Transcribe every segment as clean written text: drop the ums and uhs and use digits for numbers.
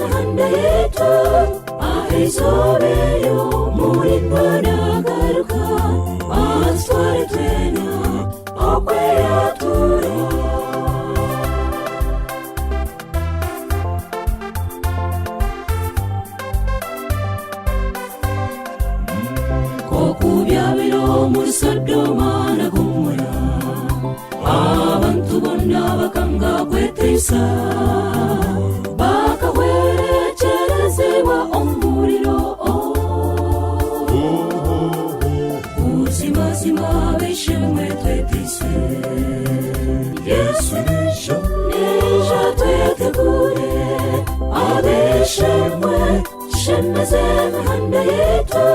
imihanda yetu aho izobeyo muri nagaruka atware twena okwe yatura kokubyabiro muri Sodoma na Gomora abantu bonna bakanga kwetesa bakahwerekerezebwa omuliro uzimazima beshemwe twetise Yesu nisha twetegure abeshemwe shemeze imihanda yetu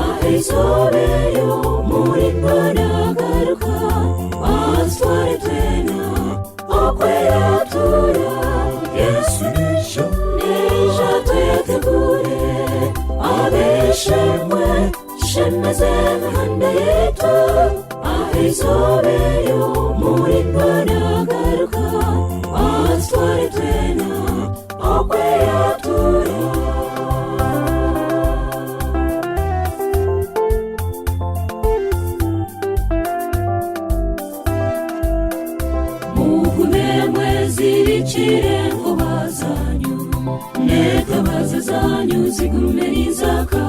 aho izobeyo muri nagaruka atware twena okwe yatura Yesu nisha twetegure abeshemwe shemeze imihanda yetu aho izobeyo muri nagaruka atware twena okwe yatura zirikirengo bazanyu netabaza zanyu zigume n'inzaka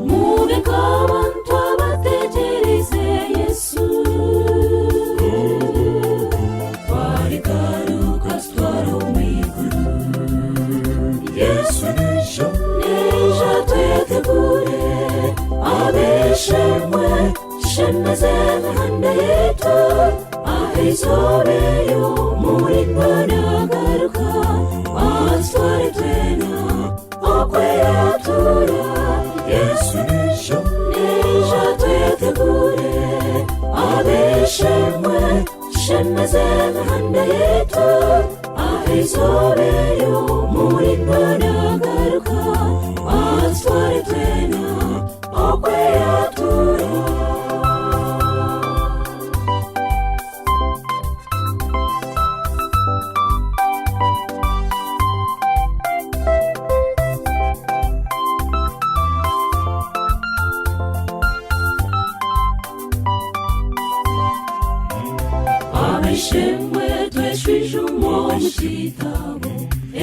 mube nk'abantu abategereze Yesu twarikaruka sitwaro mw'iguru Yesu nisha twetegure abeshemwe shemeze imihanda yetu aho izobeyo muri nagaruka atware twena okwe yatura Yesu nisha twetegure abeshemwe shemeze imihanda yetu aho izobeyo muri nagaruka atware twena okwe yatura abeshemwe tweshwije umuntu kitabo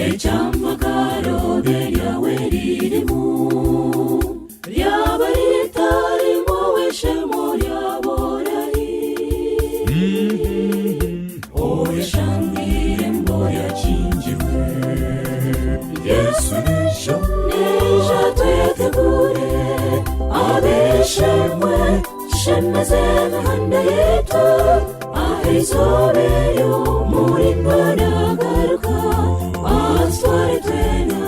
ecyamagaro ryawe ririmo ryaba ritarimo weshemo ryaborahi oyeshangire mboya kingiwe Yesu nisha twetegure abeshemwe shemeze imihanda yetu aho izobeyo muri nagaruka atware twena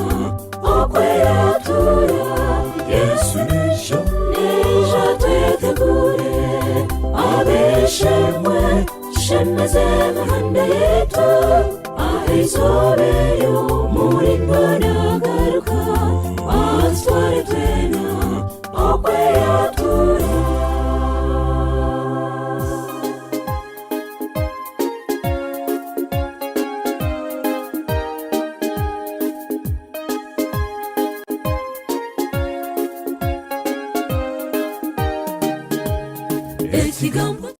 okwe yatura Yesu nisha twetegure abeshemwe shemeze imihanda yetu aho izobeyo muri nagaruka atware twena okwe yatura ekigambo